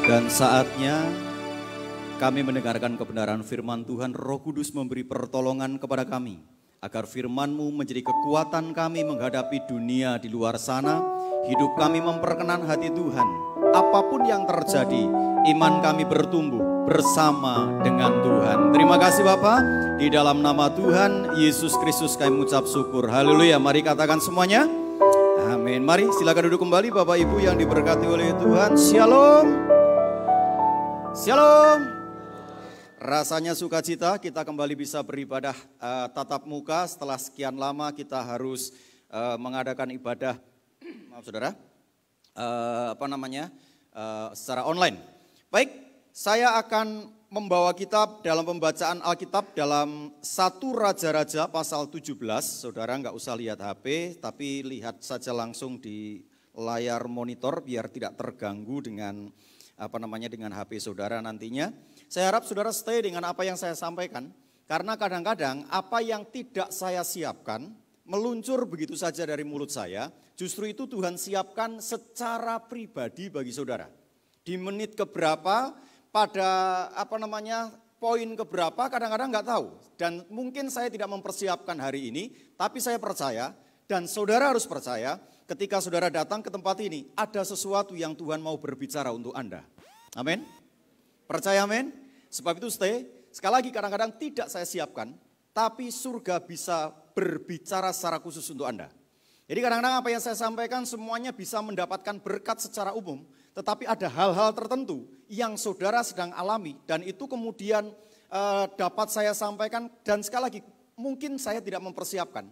Dan saatnya kami mendengarkan kebenaran firman Tuhan. Roh Kudus memberi pertolongan kepada kami, agar firman-Mu menjadi kekuatan kami menghadapi dunia di luar sana. Hidup kami memperkenan hati Tuhan. Apapun yang terjadi, iman kami bertumbuh bersama dengan Tuhan. Terima kasih Bapa. Di dalam nama Tuhan Yesus Kristus kami mengucap syukur. Haleluya. Mari katakan semuanya. Amin. Mari silakan duduk kembali Bapak Ibu yang diberkati oleh Tuhan. Shalom. Shalom. Rasanya sukacita kita kembali bisa beribadah tatap muka setelah sekian lama kita harus mengadakan ibadah, maaf saudara, secara online. Baik, saya akan membawa kita dalam pembacaan Alkitab dalam 1 Raja-Raja pasal 17. Saudara nggak usah lihat HP, tapi lihat saja langsung di layar monitor biar tidak terganggu dengan dengan HP saudara nantinya. Saya harap saudara stay dengan apa yang saya sampaikan, karena kadang-kadang apa yang tidak saya siapkan meluncur begitu saja dari mulut saya, justru itu Tuhan siapkan secara pribadi bagi saudara. Di menit keberapa, pada poin keberapa kadang-kadang nggak tahu. Dan mungkin saya tidak mempersiapkan hari ini, tapi saya percaya dan saudara harus percaya ketika saudara datang ke tempat ini, ada sesuatu yang Tuhan mau berbicara untuk Anda. Amin. Percaya amin? Sebab itu stay. Sekali lagi kadang-kadang tidak saya siapkan, tapi surga bisa berbicara secara khusus untuk Anda. Jadi kadang-kadang apa yang saya sampaikan semuanya bisa mendapatkan berkat secara umum, tetapi ada hal-hal tertentu yang saudara sedang alami dan itu kemudian dapat saya sampaikan, dan sekali lagi mungkin saya tidak mempersiapkan,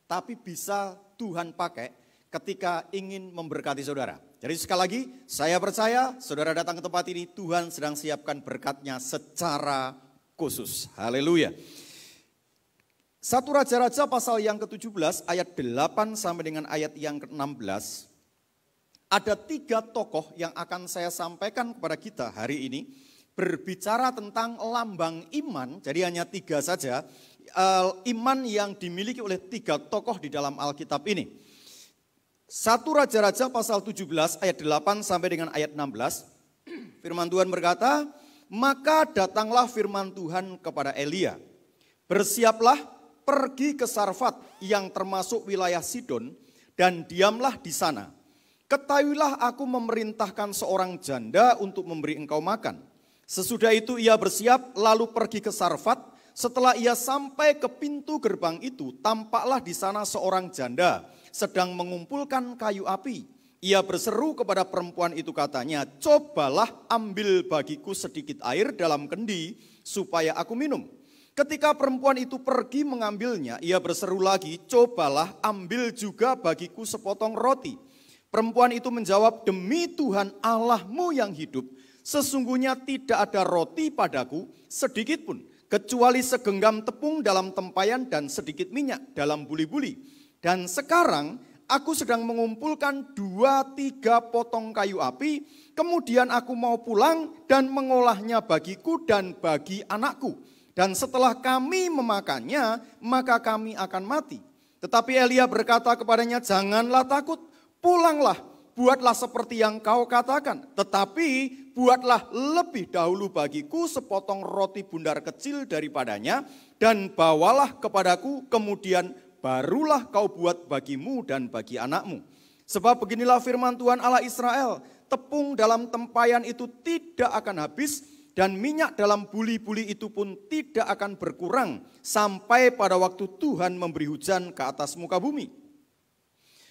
tapi bisa Tuhan pakai ketika ingin memberkati saudara. Jadi sekali lagi saya percaya saudara datang ke tempat ini Tuhan sedang siapkan berkatnya secara khusus. Haleluya. 1 Raja-Raja pasal yang ke-17 ayat 8 sampai dengan ayat yang ke-16. Ada 3 tokoh yang akan saya sampaikan kepada kita hari ini. Berbicara tentang lambang iman, jadi hanya 3 saja. Iman yang dimiliki oleh 3 tokoh di dalam Alkitab ini. 1 Raja-Raja pasal 17 ayat 8 sampai dengan ayat 16. Firman Tuhan berkata, maka datanglah firman Tuhan kepada Elia. Bersiaplah, pergi ke Sarfat yang termasuk wilayah Sidon dan diamlah di sana. Ketahuilah aku memerintahkan seorang janda untuk memberi engkau makan. Sesudah itu ia bersiap lalu pergi ke Sarfat. Setelah ia sampai ke pintu gerbang itu, tampaklah di sana seorang janda sedang mengumpulkan kayu api. Ia berseru kepada perempuan itu katanya, cobalah ambil bagiku sedikit air dalam kendi supaya aku minum. Ketika perempuan itu pergi mengambilnya, ia berseru lagi, cobalah ambil juga bagiku sepotong roti. Perempuan itu menjawab, demi Tuhan Allahmu yang hidup, sesungguhnya tidak ada roti padaku sedikit pun, kecuali segenggam tepung dalam tempayan dan sedikit minyak dalam buli-buli. Dan sekarang aku sedang mengumpulkan 2-3 potong kayu api, kemudian aku mau pulang dan mengolahnya bagiku dan bagi anakku. Dan setelah kami memakannya, maka kami akan mati. Tetapi Elia berkata kepadanya, janganlah takut, pulanglah, buatlah seperti yang kau katakan. Tetapi buatlah lebih dahulu bagiku sepotong roti bundar kecil daripadanya, dan bawalah kepadaku, kemudian barulah kau buat bagimu dan bagi anakmu. Sebab beginilah firman Tuhan Allah Israel, tepung dalam tempayan itu tidak akan habis, dan minyak dalam buli-buli itu pun tidak akan berkurang, sampai pada waktu Tuhan memberi hujan ke atas muka bumi.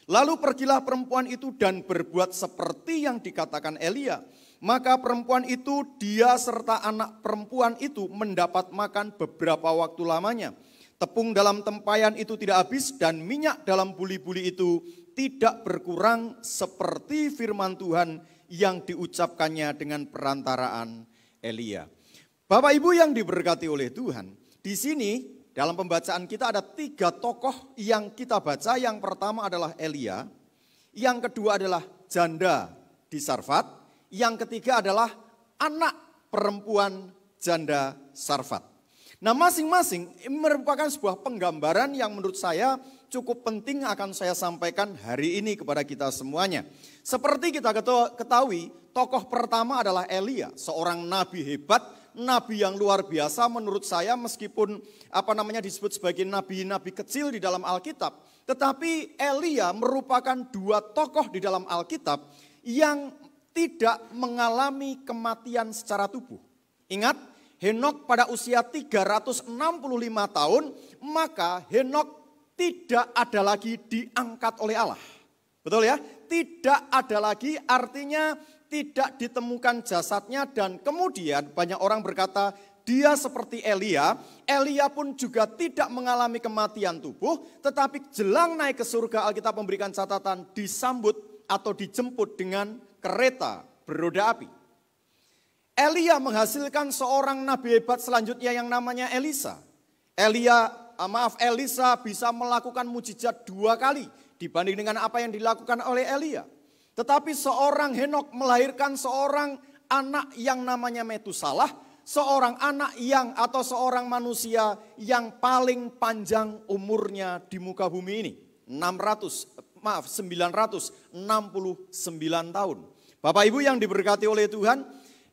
Lalu pergilah perempuan itu dan berbuat seperti yang dikatakan Elia. Maka perempuan itu, dia serta anak perempuan itu mendapat makan beberapa waktu lamanya. Tepung dalam tempayan itu tidak habis dan minyak dalam buli-buli itu tidak berkurang seperti firman Tuhan yang diucapkannya dengan perantaraan Elia. Bapak Ibu yang diberkati oleh Tuhan, di sini dalam pembacaan kita ada 3 tokoh yang kita baca. Yang pertama adalah Elia, yang kedua adalah janda di Sarfat, yang ketiga adalah anak perempuan janda Sarfat. Nah, masing-masing merupakan sebuah penggambaran yang menurut saya cukup penting akan saya sampaikan hari ini kepada kita semuanya. Seperti kita ketahui, tokoh pertama adalah Elia, seorang nabi hebat, nabi yang luar biasa menurut saya, meskipun disebut sebagai nabi-nabi kecil di dalam Alkitab. Tetapi Elia merupakan dua tokoh di dalam Alkitab yang tidak mengalami kematian secara tubuh. Ingat, Henokh pada usia 365 tahun, maka Henokh tidak ada lagi diangkat oleh Allah. Betul ya? Tidak ada lagi, artinya tidak ditemukan jasadnya, dan kemudian banyak orang berkata dia seperti Elia. Elia pun juga tidak mengalami kematian tubuh, tetapi jelang naik ke surga Alkitab memberikan catatan disambut atau dijemput dengan kereta beroda api. Elia menghasilkan seorang nabi hebat selanjutnya yang namanya Elisa. Elisa bisa melakukan mujizat 2 kali dibanding dengan apa yang dilakukan oleh Elia. Tetapi seorang Henokh melahirkan seorang anak yang namanya Metusalah, seorang anak atau seorang manusia yang paling panjang umurnya di muka bumi ini. 969 tahun. Bapak Ibu yang diberkati oleh Tuhan,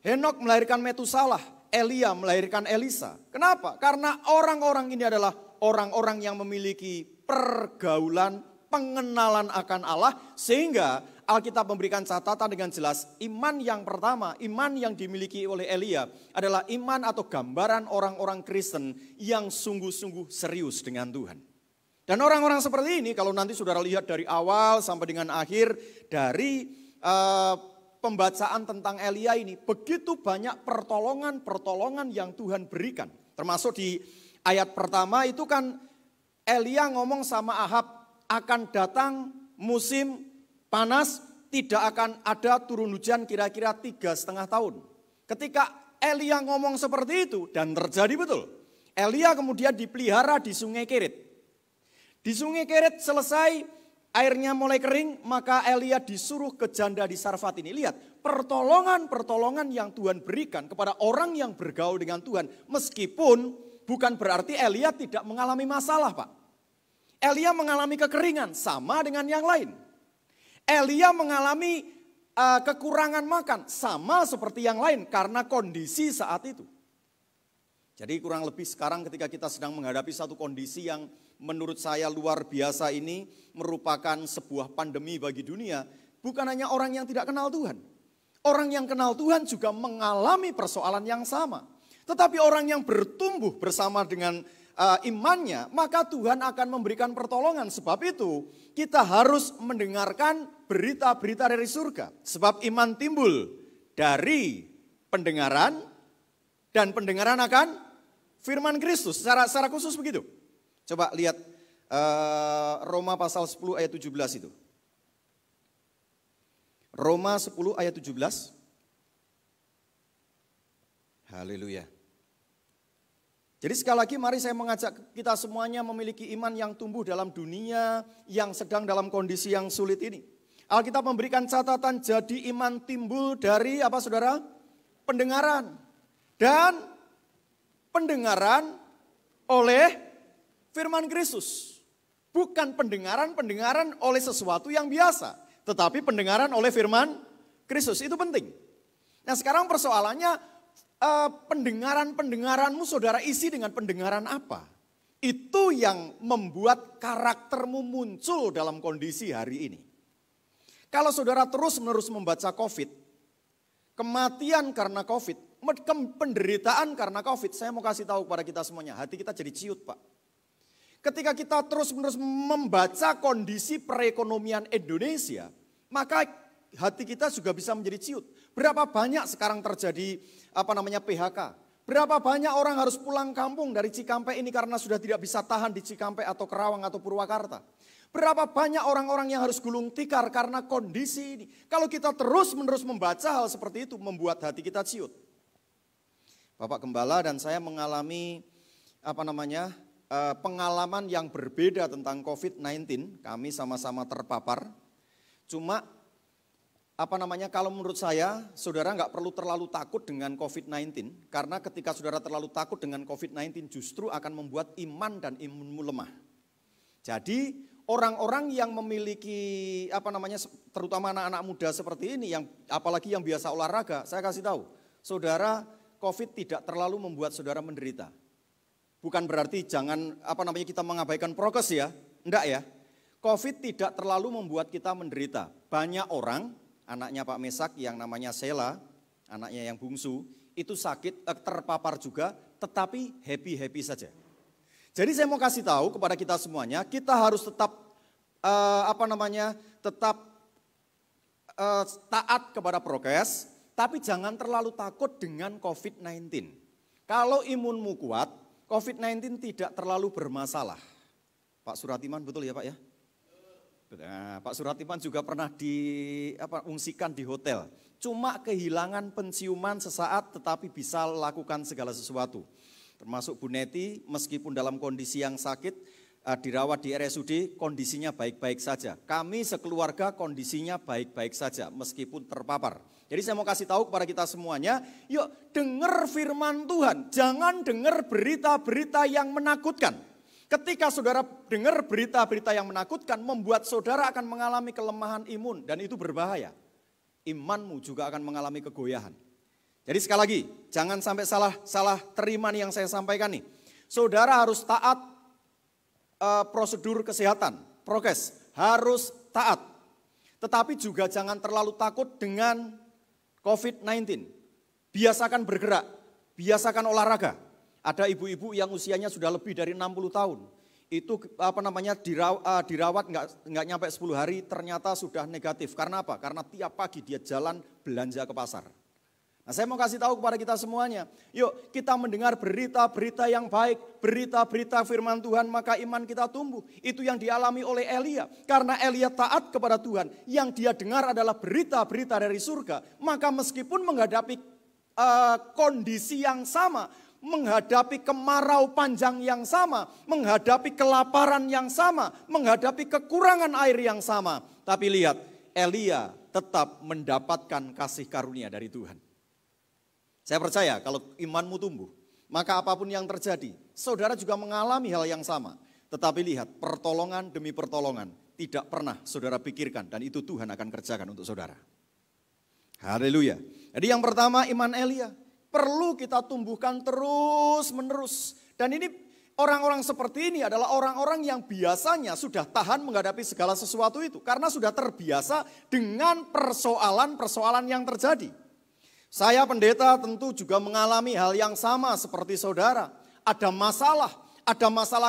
Henokh melahirkan Metusalah, Elia melahirkan Elisa. Kenapa? Karena orang-orang ini adalah orang-orang yang memiliki pergaulan, pengenalan akan Allah, sehingga Alkitab memberikan catatan dengan jelas, iman yang pertama, iman yang dimiliki oleh Elia adalah iman atau gambaran orang-orang Kristen yang sungguh-sungguh serius dengan Tuhan. Dan orang-orang seperti ini, kalau nanti saudara lihat dari awal sampai dengan akhir dari pembacaan tentang Elia ini, begitu banyak pertolongan-pertolongan yang Tuhan berikan. Termasuk di ayat pertama itu kan Elia ngomong sama Ahab, akan datang musim panas, tidak akan ada turun hujan kira-kira 3,5 tahun. Ketika Elia ngomong seperti itu, dan terjadi betul. Elia kemudian dipelihara di Sungai Kerit. Di Sungai Kerit selesai, airnya mulai kering, maka Elia disuruh ke janda di Sarfat ini. Lihat, pertolongan-pertolongan yang Tuhan berikan kepada orang yang bergaul dengan Tuhan. Meskipun bukan berarti Elia tidak mengalami masalah, Pak. Elia mengalami kekeringan, sama dengan yang lain. Elia mengalami kekurangan makan, sama seperti yang lain karena kondisi saat itu. Jadi kurang lebih sekarang ketika kita sedang menghadapi satu kondisi yang menurut saya luar biasa ini merupakan sebuah pandemi bagi dunia. Bukan hanya orang yang tidak kenal Tuhan. Orang yang kenal Tuhan juga mengalami persoalan yang sama. Tetapi orang yang bertumbuh bersama dengan imannya, maka Tuhan akan memberikan pertolongan. Sebab itu kita harus mendengarkan berita-berita dari surga. Sebab iman timbul dari pendengaran, dan pendengaran akan firman Kristus. Secara khusus begitu. Coba lihat Roma pasal 10 ayat 17 itu. Roma 10 ayat 17. Haleluya. Jadi sekali lagi mari saya mengajak kita semuanya memiliki iman yang tumbuh dalam dunia yang sedang dalam kondisi yang sulit ini. Alkitab memberikan catatan, jadi iman timbul dari apa saudara? Pendengaran. Dan pendengaran oleh firman Kristus. Bukan pendengaran oleh sesuatu yang biasa. Tetapi pendengaran oleh firman Kristus, itu penting. Nah sekarang persoalannya, pendengaranmu saudara isi dengan pendengaran apa? Itu yang membuat karaktermu muncul dalam kondisi hari ini. Kalau saudara terus-menerus membaca COVID, kematian karena COVID, penderitaan karena COVID, saya mau kasih tahu kepada kita semuanya, hati kita jadi ciut, Pak. Ketika kita terus-menerus membaca kondisi perekonomian Indonesia, maka hati kita juga bisa menjadi ciut. Berapa banyak sekarang terjadi PHK? Berapa banyak orang harus pulang kampung dari Cikampek ini karena sudah tidak bisa tahan di Cikampek atau Kerawang atau Purwakarta? Berapa banyak orang-orang yang harus gulung tikar karena kondisi ini? Kalau kita terus-menerus membaca hal seperti itu membuat hati kita ciut. Bapak Gembala dan saya mengalami pengalaman yang berbeda tentang COVID-19. Kami sama-sama terpapar. Cuma kalau menurut saya, saudara nggak perlu terlalu takut dengan COVID-19. Karena ketika saudara terlalu takut dengan COVID-19 justru akan membuat iman dan imunmu lemah. Jadi orang-orang yang memiliki terutama anak-anak muda seperti ini, yang apalagi yang biasa olahraga, saya kasih tahu, saudara, COVID tidak terlalu membuat saudara menderita. Bukan berarti kita mengabaikan prokes ya, enggak ya. COVID tidak terlalu membuat kita menderita. Banyak orang, anaknya Pak Mesak yang namanya Sela, anaknya yang bungsu, itu sakit, terpapar juga, tetapi happy-happy saja. Jadi saya mau kasih tahu kepada kita semuanya, kita harus tetap taat kepada prokes, tapi jangan terlalu takut dengan COVID-19. Kalau imunmu kuat, COVID-19 tidak terlalu bermasalah. Pak Suratiman, betul ya Pak ya? Nah, Pak Suratiman juga pernah diungsikan di hotel. Cuma kehilangan penciuman sesaat tetapi bisa lakukan segala sesuatu. Termasuk Bu Neti, meskipun dalam kondisi yang sakit, dirawat di RSUD, kondisinya baik-baik saja. Kami sekeluarga kondisinya baik-baik saja, meskipun terpapar. Jadi saya mau kasih tahu kepada kita semuanya, yuk dengar firman Tuhan, jangan dengar berita-berita yang menakutkan. Ketika saudara dengar berita-berita yang menakutkan, membuat saudara akan mengalami kelemahan imun, dan itu berbahaya. Imanmu juga akan mengalami kegoyahan. Jadi sekali lagi, jangan sampai salah terima nih yang saya sampaikan nih. Saudara harus taat prosedur kesehatan, prokes, harus taat. Tetapi juga jangan terlalu takut dengan COVID-19. Biasakan bergerak, biasakan olahraga. Ada ibu-ibu yang usianya sudah lebih dari 60 tahun. Itu dirawat nggak nyampe 10 hari ternyata sudah negatif. Karena apa? Karena tiap pagi dia jalan belanja ke pasar. Nah, saya mau kasih tahu kepada kita semuanya, yuk kita mendengar berita-berita yang baik, berita-berita firman Tuhan, maka iman kita tumbuh. Itu yang dialami oleh Elia. Karena Elia taat kepada Tuhan, yang dia dengar adalah berita-berita dari surga. Maka meskipun menghadapi kondisi yang sama, menghadapi kemarau panjang yang sama, menghadapi kelaparan yang sama, menghadapi kekurangan air yang sama. Tapi lihat, Elia tetap mendapatkan kasih karunia dari Tuhan. Saya percaya kalau imanmu tumbuh, maka apapun yang terjadi, saudara juga mengalami hal yang sama. Tetapi lihat, pertolongan demi pertolongan tidak pernah saudara pikirkan, dan itu Tuhan akan kerjakan untuk saudara. Haleluya. Jadi yang pertama, iman Elia perlu kita tumbuhkan terus menerus. Dan ini orang-orang seperti ini adalah orang-orang yang biasanya sudah tahan menghadapi segala sesuatu itu, karena sudah terbiasa dengan persoalan-persoalan yang terjadi. Saya pendeta tentu juga mengalami hal yang sama seperti saudara. Ada masalah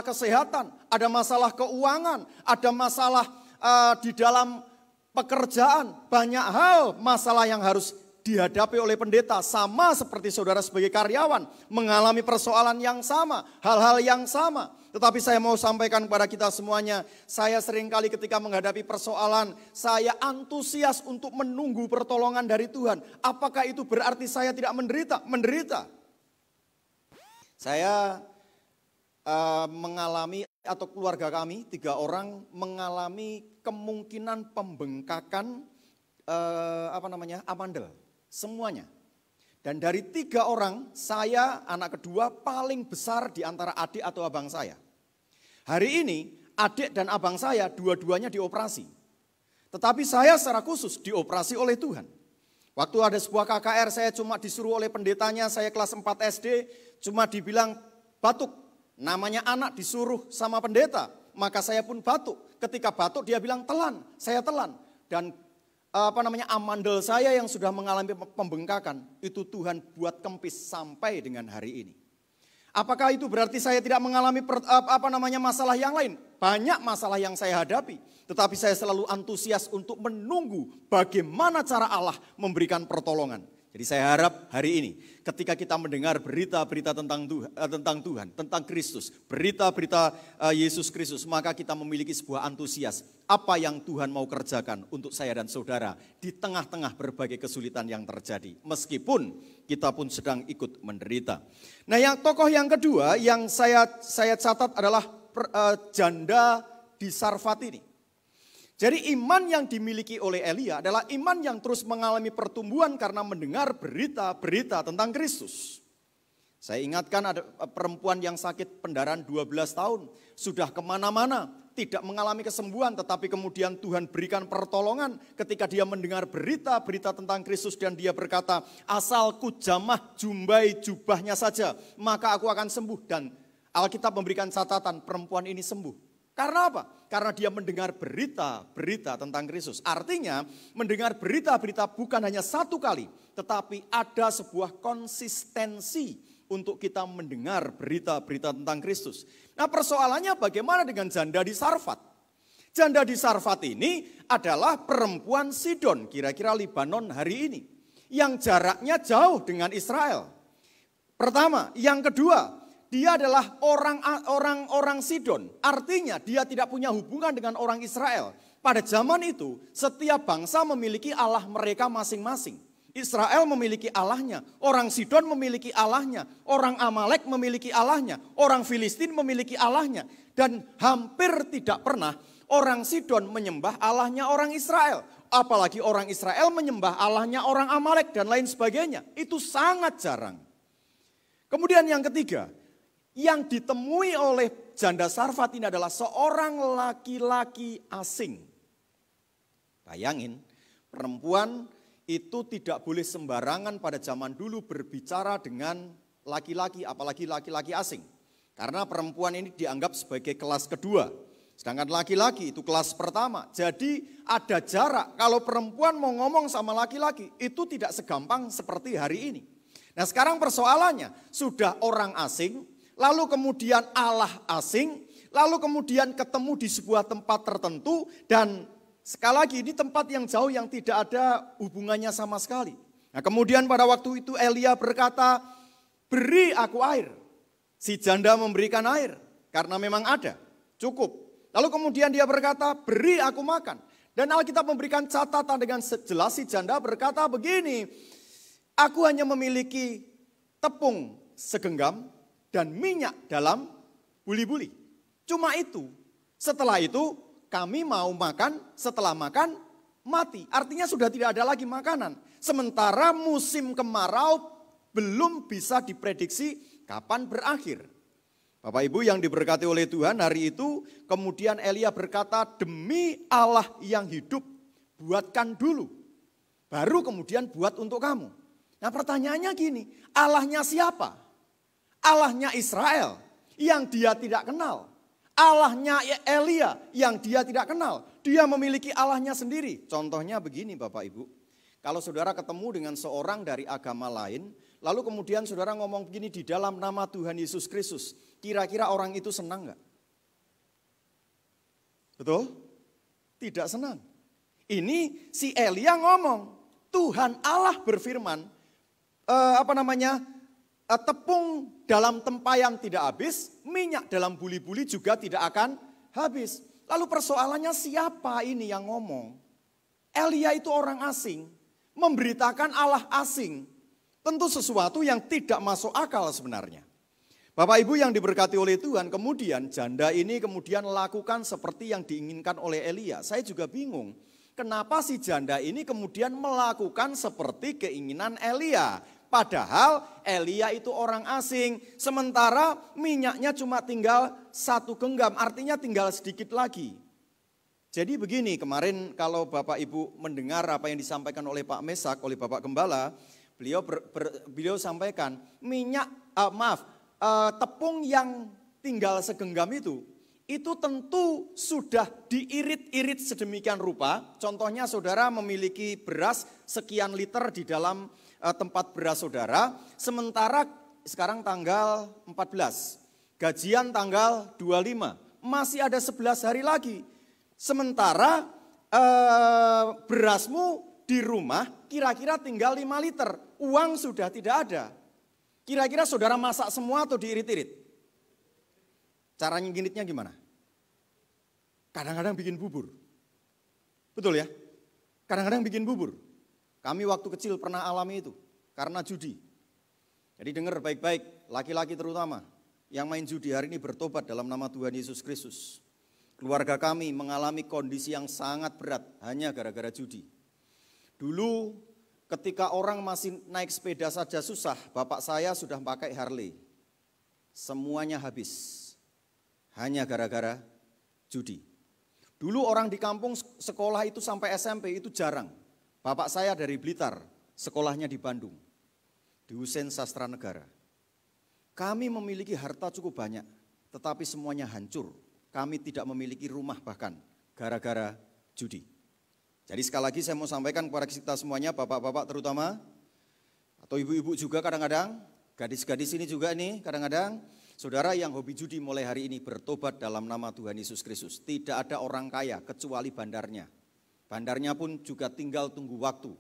kesehatan, ada masalah keuangan, ada masalah di dalam pekerjaan. Banyak hal masalah yang harus dihadapi oleh pendeta. Sama seperti saudara sebagai karyawan mengalami persoalan yang sama, hal-hal yang sama. Tetapi saya mau sampaikan kepada kita semuanya, saya seringkali ketika menghadapi persoalan, saya antusias untuk menunggu pertolongan dari Tuhan. Apakah itu berarti saya tidak menderita? Menderita. Saya mengalami, atau keluarga kami, 3 orang mengalami kemungkinan pembengkakan amandel. Semuanya. Dan dari 3 orang, saya anak kedua paling besar di antara adik atau abang saya. Hari ini adik dan abang saya dua-duanya dioperasi. Tetapi saya secara khusus dioperasi oleh Tuhan. Waktu ada sebuah KKR, saya cuma disuruh oleh pendetanya, saya kelas 4 SD, cuma dibilang batuk. Namanya anak disuruh sama pendeta, maka saya pun batuk. Ketika batuk dia bilang telan, saya telan. Dan amandel saya yang sudah mengalami pembengkakan, itu Tuhan buat kempis sampai dengan hari ini. Apakah itu berarti saya tidak mengalami masalah yang lain? Banyak masalah yang saya hadapi, tetapi saya selalu antusias untuk menunggu bagaimana cara Allah memberikan pertolongan. Jadi saya harap hari ini ketika kita mendengar berita-berita tentang Tuhan, tentang Kristus, berita-berita Yesus Kristus, maka kita memiliki sebuah antusias. Apa yang Tuhan mau kerjakan untuk saya dan saudara di tengah-tengah berbagai kesulitan yang terjadi. Meskipun kita pun sedang ikut menderita. Nah, tokoh yang kedua yang saya catat adalah janda di Sarfat ini. Jadi iman yang dimiliki oleh Elia adalah iman yang terus mengalami pertumbuhan karena mendengar berita-berita tentang Kristus. Saya ingatkan ada perempuan yang sakit pendarahan 12 tahun. Sudah kemana-mana, tidak mengalami kesembuhan, tetapi kemudian Tuhan berikan pertolongan ketika dia mendengar berita tentang Kristus dan dia berkata, asal ku jamah jumbai jubahnya saja, maka aku akan sembuh. Dan Alkitab memberikan catatan perempuan ini sembuh. Karena apa? Karena dia mendengar berita tentang Kristus. Artinya mendengar berita-berita bukan hanya satu kali, tetapi ada sebuah konsistensi untuk kita mendengar berita-berita tentang Kristus. Nah, persoalannya bagaimana dengan janda di Sarfat? Janda di Sarfat ini adalah perempuan Sidon, kira-kira Libanon hari ini, yang jaraknya jauh dengan Israel. Pertama, yang kedua, dia adalah orang Sidon, artinya dia tidak punya hubungan dengan orang Israel. Pada zaman itu, setiap bangsa memiliki Allah mereka masing-masing. Israel memiliki Allahnya, orang Sidon memiliki Allahnya, orang Amalek memiliki Allahnya, orang Filistin memiliki Allahnya. Dan hampir tidak pernah orang Sidon menyembah Allahnya orang Israel. Apalagi orang Israel menyembah Allahnya orang Amalek dan lain sebagainya. Itu sangat jarang. Kemudian yang ketiga, yang ditemui oleh janda Sarfat ini adalah seorang laki-laki asing. Bayangin, perempuan itu tidak boleh sembarangan pada zaman dulu berbicara dengan laki-laki, apalagi laki-laki asing. Karena perempuan ini dianggap sebagai kelas kedua. Sedangkan laki-laki itu kelas pertama. Jadi ada jarak, kalau perempuan mau ngomong sama laki-laki itu tidak segampang seperti hari ini. Nah sekarang persoalannya, sudah orang asing, lalu kemudian Allah asing, lalu kemudian ketemu di sebuah tempat tertentu dan sekali lagi ini tempat yang jauh yang tidak ada hubungannya sama sekali. Nah kemudian pada waktu itu Elia berkata, beri aku air. Si janda memberikan air karena memang ada, cukup. Lalu kemudian dia berkata, beri aku makan. Dan Alkitab memberikan catatan dengan jelas, si janda berkata begini, aku hanya memiliki tepung segenggam dan minyak dalam buli-buli. Cuma itu. Setelah itu kami mau makan, setelah makan mati. Artinya sudah tidak ada lagi makanan. Sementara musim kemarau belum bisa diprediksi kapan berakhir. Bapak Ibu yang diberkati oleh Tuhan, hari itu kemudian Elia berkata, demi Allah yang hidup, buatkan dulu. Baru kemudian buat untuk kamu. Nah pertanyaannya gini, Allahnya siapa? Allahnya Israel yang dia tidak kenal. Allahnya Elia yang dia tidak kenal. Dia memiliki Allahnya sendiri. Contohnya begini Bapak Ibu. Kalau saudara ketemu dengan seorang dari agama lain, lalu kemudian saudara ngomong begini di dalam nama Tuhan Yesus Kristus. Kira-kira orang itu senang enggak? Betul? Tidak senang. Ini si Elia ngomong, Tuhan Allah berfirman, tepung dalam tempayan tidak habis, minyak dalam buli-buli juga tidak akan habis. Lalu persoalannya siapa ini yang ngomong? Elia itu orang asing, memberitakan Allah asing. Tentu sesuatu yang tidak masuk akal sebenarnya. Bapak Ibu yang diberkati oleh Tuhan, kemudian janda ini kemudian lakukan seperti yang diinginkan oleh Elia. Saya juga bingung, kenapa si janda ini kemudian melakukan seperti keinginan Elia. Padahal Elia itu orang asing, sementara minyaknya cuma tinggal 1 genggam, artinya tinggal sedikit lagi. Jadi begini, kemarin kalau Bapak Ibu mendengar apa yang disampaikan oleh Pak Mesak, oleh Bapak Gembala, beliau sampaikan tepung yang tinggal segenggam itu tentu sudah diirit-irit sedemikian rupa. Contohnya saudara memiliki beras sekian liter di dalam tempat beras saudara, sementara sekarang tanggal 14, gajian tanggal 25, masih ada 11 hari lagi. Sementara berasmu di rumah kira-kira tinggal 5 liter, uang sudah tidak ada. Kira-kira saudara masak semua atau diirit-irit? Cara nginginitnya gimana? Kadang-kadang bikin bubur. Betul ya? Kadang-kadang bikin bubur. Kami waktu kecil pernah alami itu karena judi. Jadi dengar baik-baik, laki-laki terutama yang main judi hari ini bertobat dalam nama Tuhan Yesus Kristus. Keluarga kami mengalami kondisi yang sangat berat hanya gara-gara judi. Dulu ketika orang masih naik sepeda saja susah, bapak saya sudah pakai Harley. Semuanya habis hanya gara-gara judi. Dulu orang di kampung sekolah itu sampai SMP itu jarang. Bapak saya dari Blitar, sekolahnya di Bandung, di Husein Sastra Negara. Kami memiliki harta cukup banyak, tetapi semuanya hancur. Kami tidak memiliki rumah bahkan, gara-gara judi. Jadi sekali lagi saya mau sampaikan kepada kita semuanya, bapak-bapak terutama, atau ibu-ibu juga kadang-kadang, gadis-gadis ini juga nih kadang-kadang, saudara yang hobi judi mulai hari ini bertobat dalam nama Tuhan Yesus Kristus. Tidak ada orang kaya kecuali bandarnya. Bandarnya pun juga tinggal tunggu waktu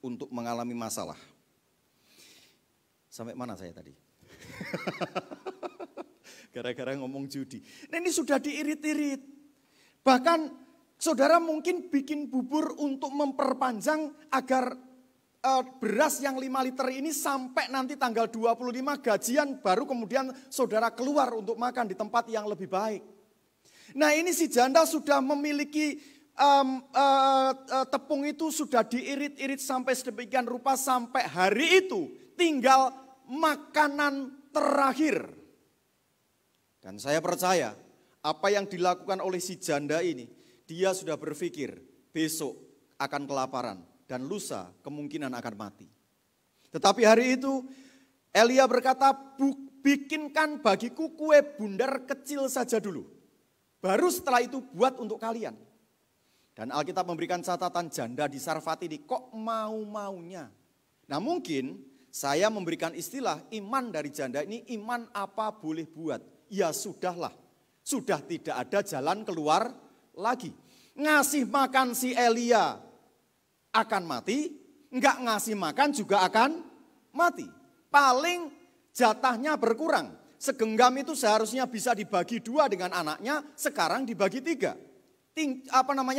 untuk mengalami masalah. Sampai mana saya tadi? Gara-gara ngomong judi. Nah ini sudah diirit-irit. Bahkan saudara mungkin bikin bubur untuk memperpanjang agar beras yang 5 liter ini sampai nanti tanggal 25 gajian baru kemudian saudara keluar untuk makan di tempat yang lebih baik. Nah ini si janda sudah memiliki tepung itu sudah diirit-irit sampai sedemikian rupa sampai hari itu tinggal makanan terakhir. Dan saya percaya apa yang dilakukan oleh si janda ini, dia sudah berpikir besok akan kelaparan dan lusa kemungkinan akan mati. Tetapi hari itu Elia berkata, bikinkan bagiku kue bundar kecil saja dulu. Baru setelah itu buat untuk kalian. Dan Alkitab memberikan catatan janda di Sarfat ini kok mau-maunya. Nah mungkin saya memberikan istilah iman dari janda ini, iman apa boleh buat. Ya sudahlah, sudah tidak ada jalan keluar lagi. Ngasih makan si Elia akan mati, enggak ngasih makan juga akan mati. Paling jatahnya berkurang. Segenggam itu seharusnya bisa dibagi 2 dengan anaknya, sekarang dibagi 3.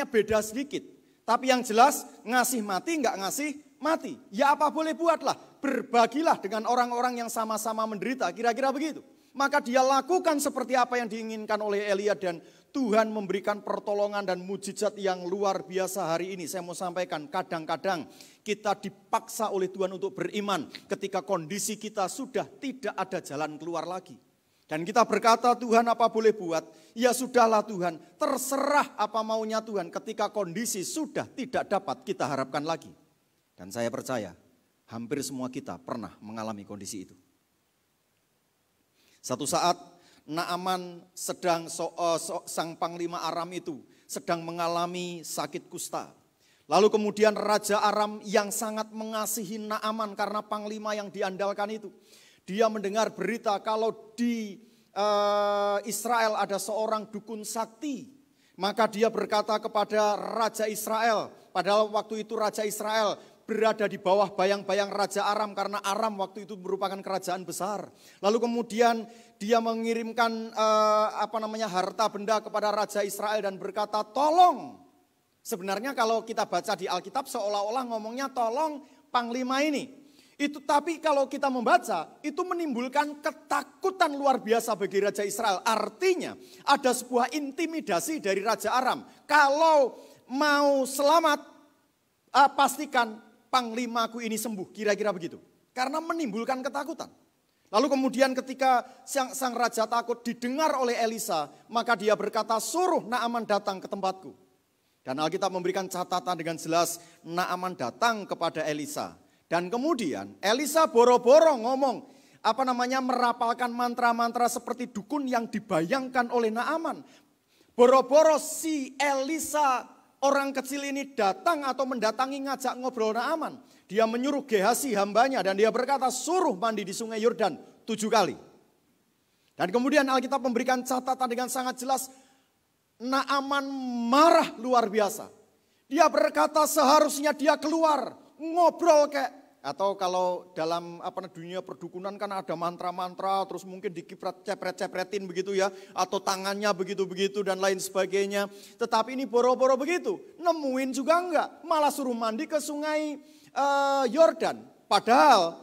Beda sedikit. Tapi yang jelas ngasih mati enggak ngasih mati. Ya apa boleh buatlah, berbagilah dengan orang-orang yang sama-sama menderita, kira-kira begitu. Maka dia lakukan seperti apa yang diinginkan oleh Elia dan Tuhan memberikan pertolongan dan mujizat yang luar biasa hari ini. Saya mau sampaikan kadang-kadang kita dipaksa oleh Tuhan untuk beriman ketika kondisi kita sudah tidak ada jalan keluar lagi. Dan kita berkata Tuhan apa boleh buat? Ya sudahlah Tuhan, terserah apa maunya Tuhan ketika kondisi sudah tidak dapat kita harapkan lagi. Dan saya percaya hampir semua kita pernah mengalami kondisi itu. Satu saat Naaman sang panglima Aram itu sedang mengalami sakit kusta. Lalu kemudian Raja Aram yang sangat mengasihi Naaman karena panglima yang diandalkan itu. Dia mendengar berita kalau di Israel ada seorang dukun sakti. Maka dia berkata kepada Raja Israel, padahal waktu itu Raja Israel berada di bawah bayang-bayang Raja Aram karena Aram waktu itu merupakan kerajaan besar. Lalu kemudian dia mengirimkan harta benda kepada Raja Israel dan berkata tolong. Sebenarnya kalau kita baca di Alkitab seolah-olah ngomongnya tolong panglima ini. Itu tapi kalau kita membaca itu menimbulkan ketakutan luar biasa bagi Raja Israel. Artinya ada sebuah intimidasi dari Raja Aram. Kalau mau selamat pastikan panglimaku ini sembuh, kira-kira begitu. Karena menimbulkan ketakutan. Lalu kemudian ketika sang raja takut didengar oleh Elisa, maka dia berkata suruh Naaman datang ke tempatku. Dan Alkitab memberikan catatan dengan jelas Naaman datang kepada Elisa. Dan kemudian Elisa boro-boro ngomong, merapalkan mantra-mantra seperti dukun yang dibayangkan oleh Naaman. Boro-boro si Elisa orang kecil ini datang atau mendatangi ngajak ngobrol Naaman. Dia menyuruh Gehazi hambanya dan dia berkata suruh mandi di sungai Yordan 7 kali. Dan kemudian Alkitab memberikan catatan dengan sangat jelas. Naaman marah luar biasa. Dia berkata seharusnya dia keluar ngobrol kayak. Atau kalau dalam dunia perdukunan kan ada mantra-mantra terus mungkin dikiprat cepret-cepretin begitu ya. Atau tangannya begitu-begitu dan lain sebagainya. Tetapi ini boro-boro begitu. Nemuin juga enggak. Malah suruh mandi ke sungai Yordan. Padahal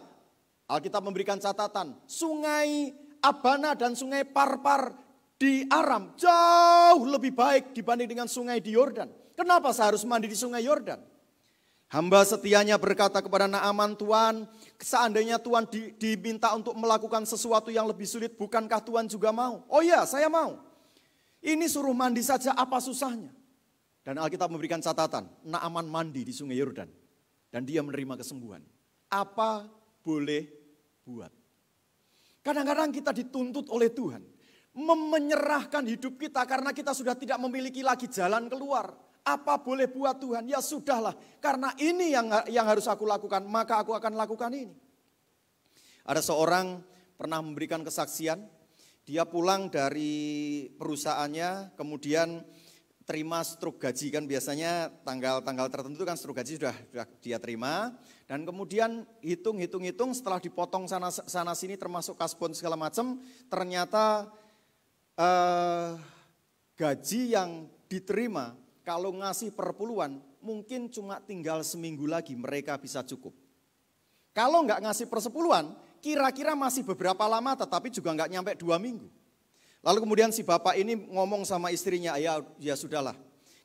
Alkitab memberikan catatan. Sungai Abana dan sungai Parpar di Aram jauh lebih baik dibanding dengan sungai di Yordan. Kenapa saya harus mandi di sungai Yordan? Hamba setianya berkata kepada Naaman, Tuhan, seandainya Tuhan diminta untuk melakukan sesuatu yang lebih sulit, bukankah Tuhan juga mau? Oh ya, saya mau. Ini suruh mandi saja apa susahnya? Dan Alkitab memberikan catatan, Naaman mandi di sungai Yordan. Dan dia menerima kesembuhan. Apa boleh buat? Kadang-kadang kita dituntut oleh Tuhan. Menyerahkan hidup kita karena kita sudah tidak memiliki lagi jalan keluar. Apa boleh buat Tuhan? Ya sudahlah, karena ini yang harus aku lakukan, maka aku akan lakukan ini. Ada seorang pernah memberikan kesaksian, dia pulang dari perusahaannya, kemudian terima struk gaji, kan biasanya tanggal tertentu kan struk gaji sudah dia terima, dan kemudian hitung setelah dipotong sana sini termasuk kasbon segala macam, ternyata gaji yang diterima kalau ngasih perpuluhan mungkin cuma tinggal seminggu lagi mereka bisa cukup. Kalau nggak ngasih persepuluhan, kira-kira masih beberapa lama tetapi juga nggak nyampe 2 minggu. Lalu kemudian si bapak ini ngomong sama istrinya, ya sudahlah,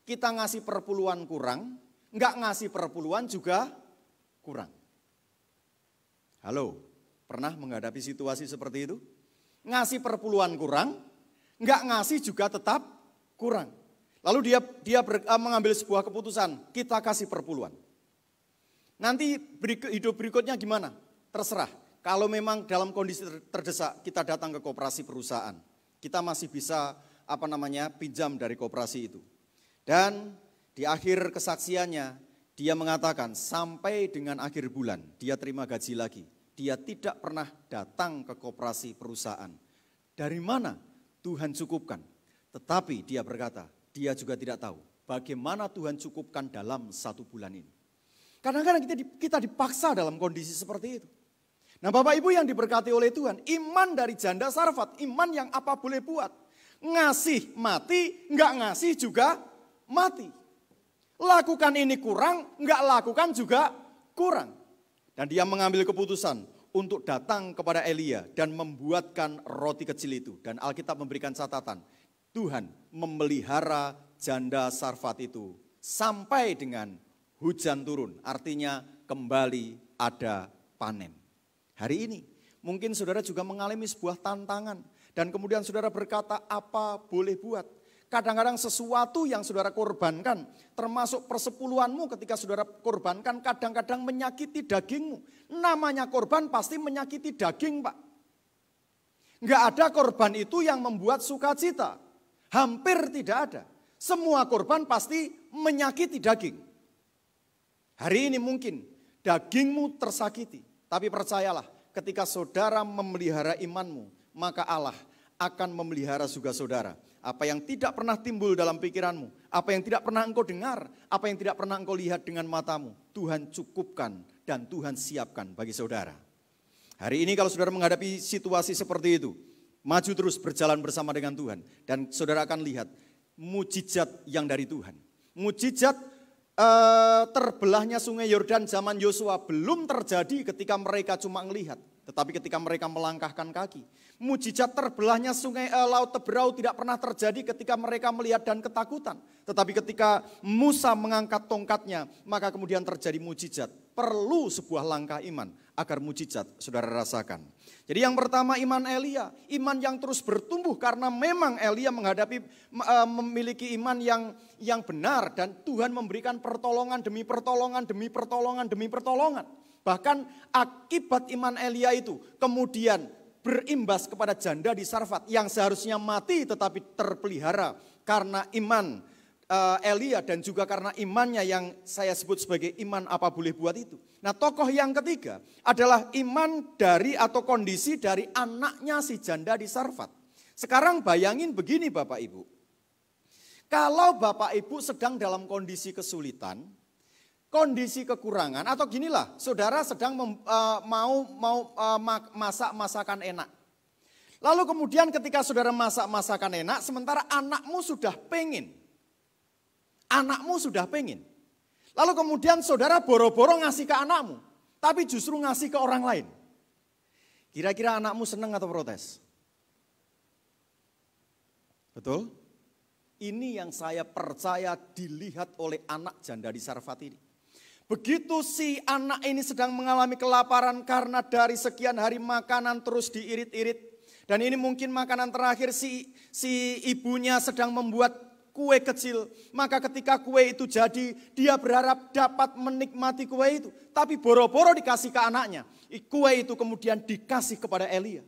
kita ngasih perpuluhan kurang, nggak ngasih perpuluhan juga kurang. Halo, pernah menghadapi situasi seperti itu? Ngasih perpuluhan kurang, nggak ngasih juga tetap kurang. Lalu dia mengambil sebuah keputusan, kita kasih perpuluhan. Nanti hidup berikutnya gimana? Terserah. Kalau memang dalam kondisi terdesak, kita datang ke koperasi perusahaan. Kita masih bisa pinjam dari koperasi itu. Dan di akhir kesaksiannya, dia mengatakan sampai dengan akhir bulan, dia terima gaji lagi. Dia tidak pernah datang ke koperasi perusahaan. Dari mana Tuhan cukupkan? Tetapi dia berkata, dia juga tidak tahu bagaimana Tuhan cukupkan dalam 1 bulan ini. Kadang-kadang kita dipaksa dalam kondisi seperti itu. Nah Bapak Ibu yang diberkati oleh Tuhan, iman dari janda Sarfat, iman yang apa boleh buat. Ngasih mati, enggak ngasih juga mati. Lakukan ini kurang, enggak lakukan juga kurang. Dan dia mengambil keputusan untuk datang kepada Elia dan membuatkan roti kecil itu. Dan Alkitab memberikan catatan, Tuhan memelihara janda Sarfat itu sampai dengan hujan turun, artinya kembali ada panen. Hari ini mungkin saudara juga mengalami sebuah tantangan dan kemudian saudara berkata apa boleh buat. Kadang-kadang sesuatu yang saudara korbankan termasuk persepuluhanmu ketika saudara korbankan kadang-kadang menyakiti dagingmu. Namanya korban pasti menyakiti daging Pak. Enggak ada korban itu yang membuat sukacita. Hampir tidak ada. Semua korban pasti menyakiti daging. Hari ini mungkin dagingmu tersakiti. Tapi percayalah, ketika saudara memelihara imanmu, maka Allah akan memelihara juga saudara. Apa yang tidak pernah timbul dalam pikiranmu, apa yang tidak pernah engkau dengar, apa yang tidak pernah engkau lihat dengan matamu, Tuhan cukupkan dan Tuhan siapkan bagi saudara. Hari ini kalau saudara menghadapi situasi seperti itu, maju terus berjalan bersama dengan Tuhan. Dan saudara akan lihat mujizat yang dari Tuhan. Mujizat terbelahnya sungai Yordan zaman Yosua belum terjadi ketika mereka cuma melihat, tetapi ketika mereka melangkahkan kaki. Mujizat terbelahnya sungai Laut Teberau tidak pernah terjadi ketika mereka melihat dan ketakutan, tetapi ketika Musa mengangkat tongkatnya, maka kemudian terjadi mujizat. Perlu sebuah langkah iman agar mujizat saudara rasakan. Jadi yang pertama iman Elia, iman yang terus bertumbuh karena memang Elia memiliki iman yang benar dan Tuhan memberikan pertolongan demi pertolongan demi pertolongan demi pertolongan. Bahkan akibat iman Elia itu kemudian berimbas kepada janda di Sarfat yang seharusnya mati tetapi terpelihara karena iman Elia dan juga karena imannya yang saya sebut sebagai iman apa boleh buat itu. Nah tokoh yang ketiga adalah iman dari atau kondisi dari anaknya si janda di Sarfat. Sekarang bayangin begini Bapak Ibu. Kalau Bapak Ibu sedang dalam kondisi kesulitan, kondisi kekurangan atau ginilah saudara sedang masak masakan enak. Lalu kemudian ketika saudara masak masakan enak sementara anakmu sudah pengen. Anakmu sudah pengen. Lalu kemudian saudara boro-boro ngasih ke anakmu. Tapi justru ngasih ke orang lain. Kira-kira anakmu senang atau protes? Betul? Ini yang saya percaya dilihat oleh anak janda di Sarfat ini. Begitu si anak ini sedang mengalami kelaparan karena dari sekian hari makanan terus diirit-irit. Dan ini mungkin makanan terakhir si ibunya sedang membuat kue kecil. Maka ketika kue itu jadi, dia berharap dapat menikmati kue itu. Tapi boro-boro dikasih ke anaknya. Kue itu kemudian dikasih kepada Elia.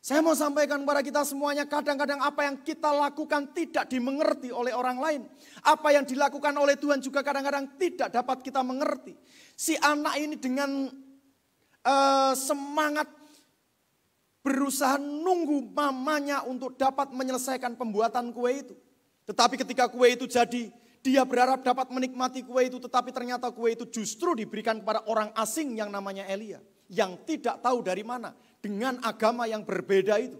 Saya mau sampaikan kepada kita semuanya, kadang-kadang apa yang kita lakukan tidak dimengerti oleh orang lain. Apa yang dilakukan oleh Tuhan juga kadang-kadang tidak dapat kita mengerti. Si anak ini dengan semangat berusaha nunggu mamanya untuk dapat menyelesaikan pembuatan kue itu. Tetapi ketika kue itu jadi, dia berharap dapat menikmati kue itu, tetapi ternyata kue itu justru diberikan kepada orang asing yang namanya Elia. Yang tidak tahu dari mana, dengan agama yang berbeda itu.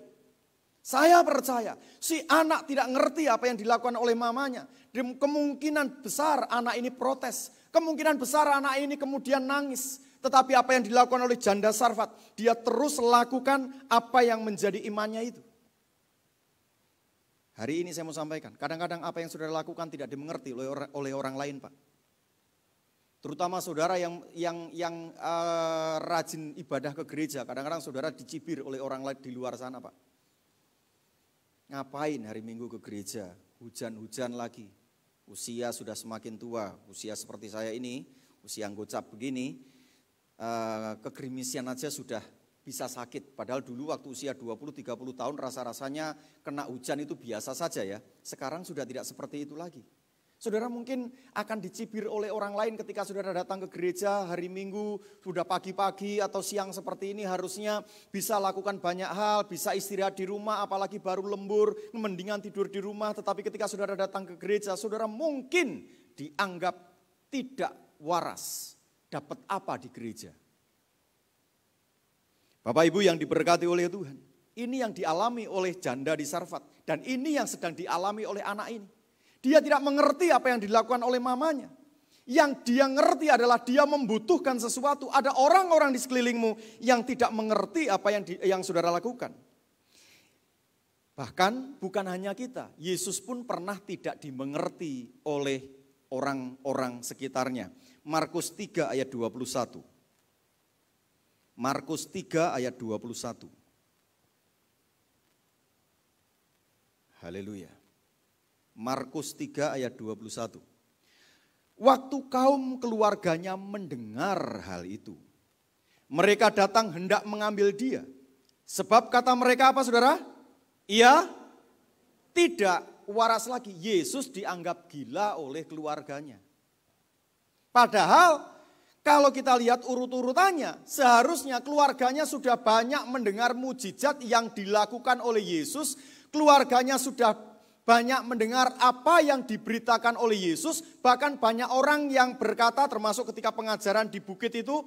Saya percaya si anak tidak ngerti apa yang dilakukan oleh mamanya. Kemungkinan besar anak ini protes. Kemungkinan besar anak ini kemudian nangis. Tetapi apa yang dilakukan oleh janda Sarfat, dia terus lakukan apa yang menjadi imannya itu. Hari ini saya mau sampaikan, kadang-kadang apa yang saudara lakukan tidak dimengerti oleh orang lain, Pak. Terutama saudara yang rajin ibadah ke gereja, kadang-kadang saudara dicibir oleh orang lain di luar sana, Pak. Ngapain hari Minggu ke gereja, hujan-hujan lagi, usia sudah semakin tua, usia seperti saya ini, usia yang gocap begini, kegrimisian aja sudah bisa sakit. Padahal dulu waktu usia 20-30 tahun rasa-rasanya kena hujan itu biasa saja ya. Sekarang sudah tidak seperti itu lagi. Saudara mungkin akan dicibir oleh orang lain ketika saudara datang ke gereja hari Minggu, sudah pagi-pagi atau siang seperti ini harusnya bisa lakukan banyak hal, bisa istirahat di rumah apalagi baru lembur, mendingan tidur di rumah. Tetapi ketika saudara datang ke gereja, saudara mungkin dianggap tidak waras. Dapat apa di gereja? Bapak Ibu yang diberkati oleh Tuhan, ini yang dialami oleh janda di Sarfat. Dan ini yang sedang dialami oleh anak ini. Dia tidak mengerti apa yang dilakukan oleh mamanya. Yang dia ngerti adalah dia membutuhkan sesuatu. Ada orang-orang di sekelilingmu yang tidak mengerti apa yang saudara lakukan. Bahkan bukan hanya kita, Yesus pun pernah tidak dimengerti oleh orang-orang sekitarnya. Markus 3 ayat 21. Markus 3 ayat 21. Haleluya. Markus 3 ayat 21. Waktu kaum keluarganya mendengar hal itu, mereka datang hendak mengambil dia. Sebab kata mereka apa saudara? Ia tidak waras lagi. Yesus dianggap gila oleh keluarganya. Padahal kalau kita lihat urut-urutannya, seharusnya keluarganya sudah banyak mendengar mujizat yang dilakukan oleh Yesus. Keluarganya sudah banyak mendengar apa yang diberitakan oleh Yesus. Bahkan banyak orang yang berkata, termasuk ketika pengajaran di bukit itu,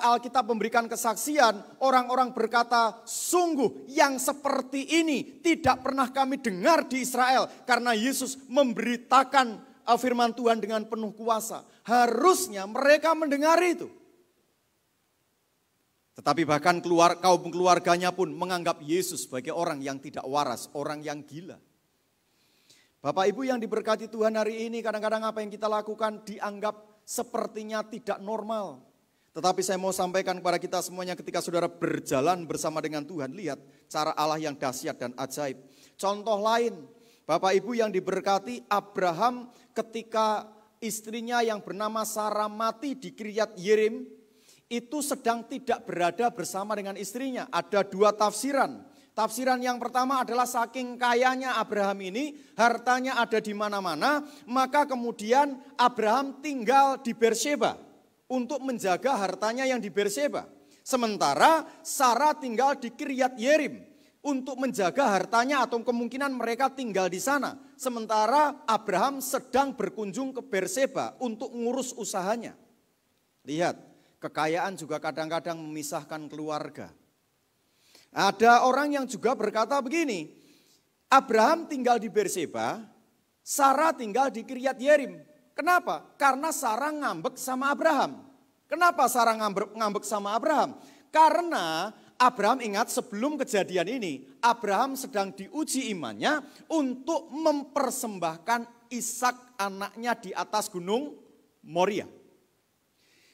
Alkitab memberikan kesaksian. Orang-orang berkata, sungguh yang seperti ini tidak pernah kami dengar di Israel. Karena Yesus memberitakan firman Tuhan dengan penuh kuasa. Harusnya mereka mendengar itu. Tetapi bahkan kaum keluarganya pun menganggap Yesus sebagai orang yang tidak waras, orang yang gila. Bapak Ibu yang diberkati Tuhan hari ini, kadang-kadang apa yang kita lakukan dianggap sepertinya tidak normal. Tetapi saya mau sampaikan kepada kita semuanya, ketika saudara berjalan bersama dengan Tuhan, lihat cara Allah yang dahsyat dan ajaib. Contoh lain, Bapak Ibu yang diberkati, Abraham ketika istrinya yang bernama Sarah mati di Kiryat Yerim, itu sedang tidak berada bersama dengan istrinya. Ada dua tafsiran. Tafsiran yang pertama adalah saking kayanya Abraham ini, hartanya ada di mana-mana, maka kemudian Abraham tinggal di Beersheba untuk menjaga hartanya yang di Beersheba. Sementara Sarah tinggal di Kiryat Yerim untuk menjaga hartanya atau kemungkinan mereka tinggal di sana. Sementara Abraham sedang berkunjung ke Beersheba untuk ngurus usahanya. Lihat, kekayaan juga kadang-kadang memisahkan keluarga. Ada orang yang juga berkata begini, Abraham tinggal di Beersheba, Sarah tinggal di Kiryat Yerim. Kenapa? Karena Sarah ngambek sama Abraham. Kenapa Sarah ngambek sama Abraham? Karena Abraham ingat sebelum kejadian ini, Abraham sedang diuji imannya untuk mempersembahkan Ishak anaknya di atas gunung Moria.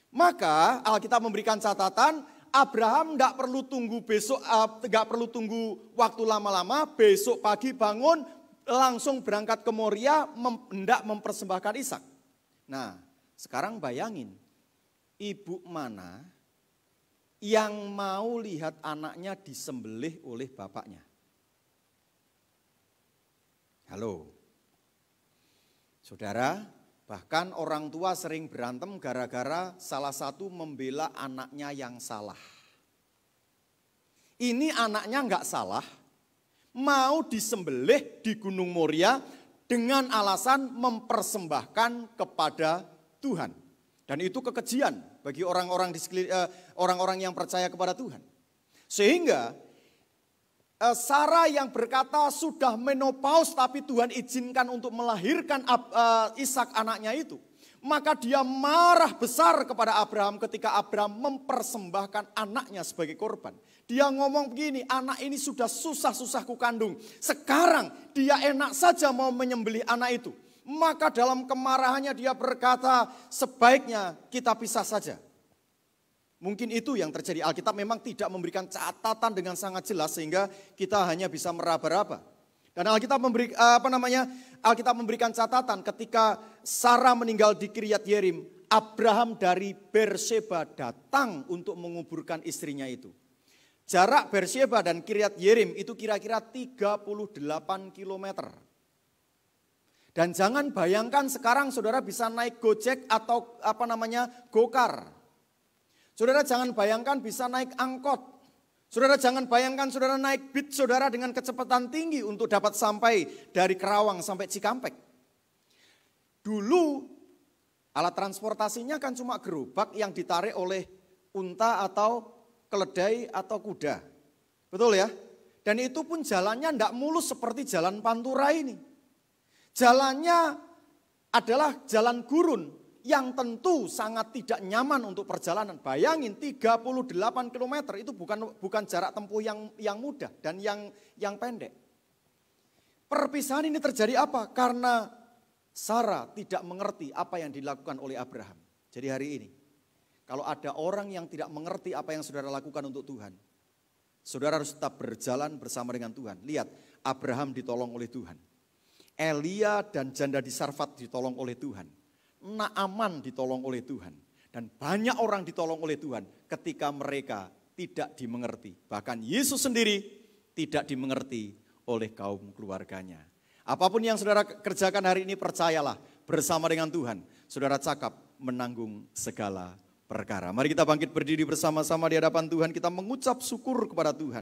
Maka Alkitab memberikan catatan, Abraham tidak perlu tunggu besok, nggak perlu tunggu waktu lama-lama. Besok pagi bangun, langsung berangkat ke Moria, hendak mempersembahkan Ishak. Nah, sekarang bayangin, ibu mana yang mau lihat anaknya disembelih oleh bapaknya? Halo, saudara, bahkan orang tua sering berantem gara-gara salah satu membela anaknya yang salah. Ini anaknya enggak salah, mau disembelih di Gunung Moria dengan alasan mempersembahkan kepada Tuhan. Dan itu kekejian bagi orang-orang yang percaya kepada Tuhan. Sehingga Sarah yang berkata sudah menopause tapi Tuhan izinkan untuk melahirkan Ishak anaknya itu. Maka dia marah besar kepada Abraham ketika Abraham mempersembahkan anaknya sebagai korban. Dia ngomong begini, anak ini sudah susah-susah kukandung. Sekarang dia enak saja mau menyembelih anak itu. Maka dalam kemarahannya dia berkata sebaiknya kita pisah saja. Mungkin itu yang terjadi. Alkitab memang tidak memberikan catatan dengan sangat jelas sehingga kita hanya bisa meraba-raba. Dan Alkitab memberikan catatan ketika Sarah meninggal di Kiryat Yerim, Abraham dari Berseba datang untuk menguburkan istrinya itu. Jarak Berseba dan Kiryat Yerim itu kira-kira 38 km. Dan jangan bayangkan sekarang saudara bisa naik Gojek atau Gokar. Saudara jangan bayangkan bisa naik angkot. Saudara jangan bayangkan saudara naik Beat saudara dengan kecepatan tinggi untuk dapat sampai dari Kerawang sampai Cikampek. Dulu alat transportasinya kan cuma gerobak yang ditarik oleh unta atau keledai atau kuda. Betul ya? Dan itu pun jalannya tidak mulus seperti jalan Pantura ini. Jalannya adalah jalan gurun yang tentu sangat tidak nyaman untuk perjalanan. Bayangin 38 km itu bukan jarak tempuh yang mudah dan yang pendek. Perpisahan ini terjadi apa? Karena Sarah tidak mengerti apa yang dilakukan oleh Abraham. Jadi hari ini, kalau ada orang yang tidak mengerti apa yang saudara lakukan untuk Tuhan, saudara harus tetap berjalan bersama dengan Tuhan. Lihat, Abraham ditolong oleh Tuhan. Elia dan janda di Sarfat ditolong oleh Tuhan. Naaman ditolong oleh Tuhan. Dan banyak orang ditolong oleh Tuhan ketika mereka tidak dimengerti. Bahkan Yesus sendiri tidak dimengerti oleh kaum keluarganya. Apapun yang saudara kerjakan hari ini, percayalah bersama dengan Tuhan. Saudara cakap menanggung segala perkara. Mari kita bangkit berdiri bersama-sama di hadapan Tuhan. Kita mengucap syukur kepada Tuhan.